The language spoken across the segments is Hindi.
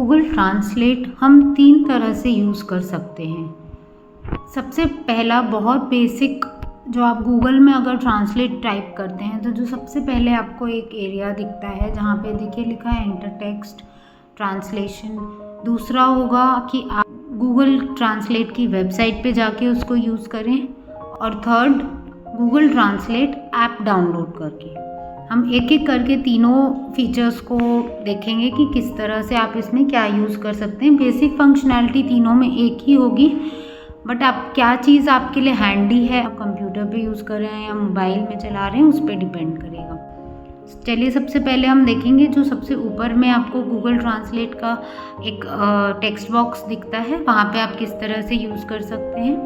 गूगल ट्रांसलेट हम 3 तरह से यूज़ कर सकते हैं। सबसे पहला बहुत बेसिक, जो आप गूगल में अगर ट्रांसलेट टाइप करते हैं तो जो सबसे पहले आपको एक एरिया दिखता है जहाँ पे देखिए लिखा है एंटर टेक्स्ट ट्रांसलेशन। दूसरा होगा कि आप गूगल ट्रांसलेट की वेबसाइट पे जाके उसको यूज़ करें, और third Google translate app download करके। हम एक एक करके तीनों फीचर्स को देखेंगे कि किस तरह से आप इसमें क्या यूज़ कर सकते हैं। बेसिक फंक्शनैलिटी तीनों में एक ही होगी, बट आप क्या चीज़ आपके लिए हैंडी है, आप कंप्यूटर पे यूज़ कर रहे हैं या मोबाइल में चला रहे हैं, उस पर डिपेंड करेगा। चलिए सबसे पहले हम देखेंगे जो सबसे ऊपर में आपको गूगल ट्रांसलेट का एक टेक्स्ट बॉक्स दिखता है, वहाँ पे आप किस तरह से यूज़ कर सकते हैं।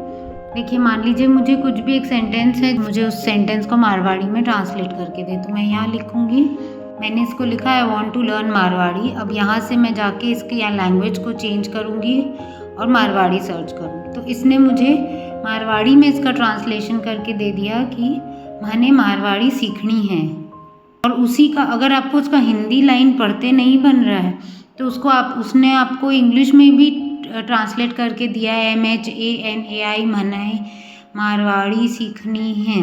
देखिए मान लीजिए मुझे कुछ भी एक सेंटेंस है, मुझे उस सेंटेंस को मारवाड़ी में ट्रांसलेट करके दे, तो मैं यहाँ लिखूँगी, मैंने इसको लिखा है I want to learn Marwari. अब यहाँ से मैं जाके इसकी या लैंग्वेज को चेंज करूँगी और मारवाड़ी सर्च करूँगी, तो इसने मुझे मारवाड़ी में इसका ट्रांसलेशन करके दे दिया कि मैंने मारवाड़ी सीखनी है। और उसी का अगर आपको उसका हिंदी लाइन पढ़ते नहीं बन रहा है तो उसने आपको इंग्लिश में भी ट्रांसलेट करके दिया है, MHANAI मनाए मारवाड़ी सीखनी है।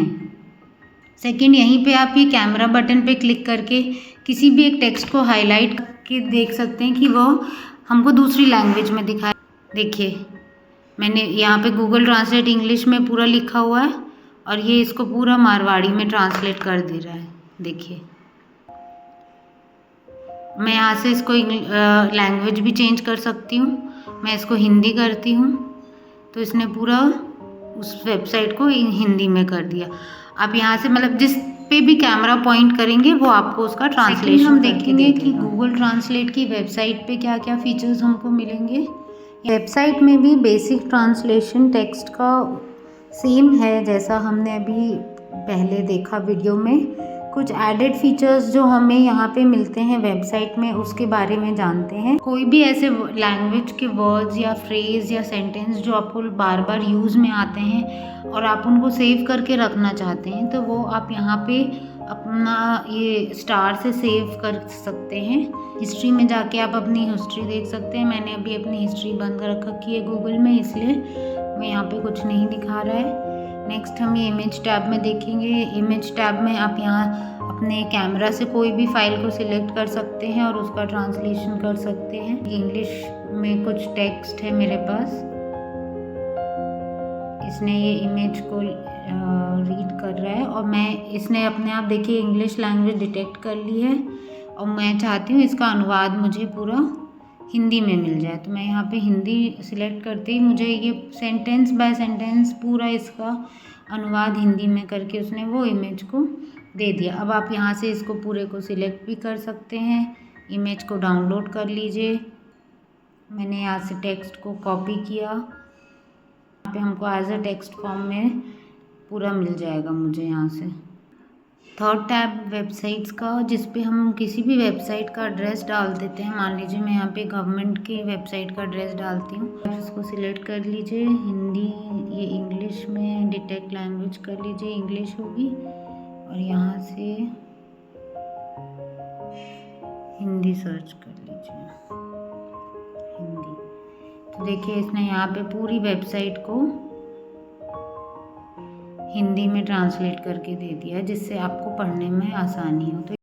सेकंड, यहीं पे आप ये कैमरा बटन पे क्लिक करके किसी भी एक टेक्स्ट को हाईलाइट करके देख सकते हैं कि वो हमको दूसरी लैंग्वेज में दिखाए। देखिए मैंने यहाँ पे गूगल ट्रांसलेट इंग्लिश में पूरा लिखा हुआ है और ये इसको पूरा मारवाड़ी में ट्रांसलेट कर दे रहा है। देखिए मैं यहाँ से इसको लैंग्वेज भी चेंज कर सकती हूँ, मैं इसको हिंदी करती हूँ तो इसने पूरा उस वेबसाइट को हिंदी में कर दिया। आप यहाँ से मतलब जिस पे भी कैमरा पॉइंट करेंगे वो आपको उसका ट्रांसलेशन हम देखेंगे कि गूगल ट्रांसलेट की वेबसाइट पे क्या क्या फीचर्स हमको मिलेंगे। वेबसाइट में भी बेसिक ट्रांसलेशन टेक्स्ट का सेम है जैसा हमने अभी पहले देखा वीडियो में। कुछ एडेड फीचर्स जो हमें यहाँ पे मिलते हैं वेबसाइट में उसके बारे में जानते हैं। कोई भी ऐसे लैंग्वेज के वर्ड्स या फ्रेज या सेंटेंस जो आपको बार बार यूज़ में आते हैं और आप उनको सेव करके रखना चाहते हैं तो वो आप यहाँ पे अपना ये स्टार से सेव कर सकते हैं। हिस्ट्री में जाके आप अपनी हिस्ट्री देख सकते हैं। मैंने अभी अपनी हिस्ट्री बंद कर रखी है गूगल में, इसलिए मैं यहाँ पे कुछ नहीं दिखा रहा है। नेक्स्ट हम ये इमेज टैब में देखेंगे। इमेज टैब में आप यहाँ अपने कैमरा से कोई भी फाइल को सिलेक्ट कर सकते हैं और उसका ट्रांसलेशन कर सकते हैं। इंग्लिश में कुछ टेक्स्ट है मेरे पास, इसने ये इमेज को रीड कर रहा है और इसने अपने आप देखिए इंग्लिश लैंग्वेज डिटेक्ट कर ली है और मैं चाहती हूँ इसका अनुवाद मुझे पूरा हिंदी में मिल जाए। तो मैं यहाँ पे हिंदी सिलेक्ट करते ही मुझे ये सेंटेंस बाय सेंटेंस पूरा इसका अनुवाद हिंदी में करके उसने वो इमेज को दे दिया। अब आप यहाँ से इसको पूरे को सिलेक्ट भी कर सकते हैं, इमेज को डाउनलोड कर लीजिए। मैंने यहाँ से टेक्स्ट को कॉपी किया, यहाँ पे हमको एज अ टेक्स्ट फॉर्म में पूरा मिल जाएगा मुझे यहाँ से। थर्ड टैब वेबसाइट्स का, जिस पे हम किसी भी वेबसाइट का एड्रेस डाल देते हैं। मान लीजिए मैं यहाँ पे गवर्नमेंट की वेबसाइट का एड्रेस डालती हूँ, इसको सिलेक्ट कर लीजिए। हिंदी, ये इंग्लिश में डिटेक्ट लैंग्वेज कर लीजिए, इंग्लिश होगी, और यहाँ से हिंदी सर्च कर लीजिए, हिंदी। तो देखिए इसने यहाँ पे पूरी वेबसाइट को हिंदी में ट्रांसलेट करके दे दिया जिससे आपको पढ़ने में आसानी हो। तो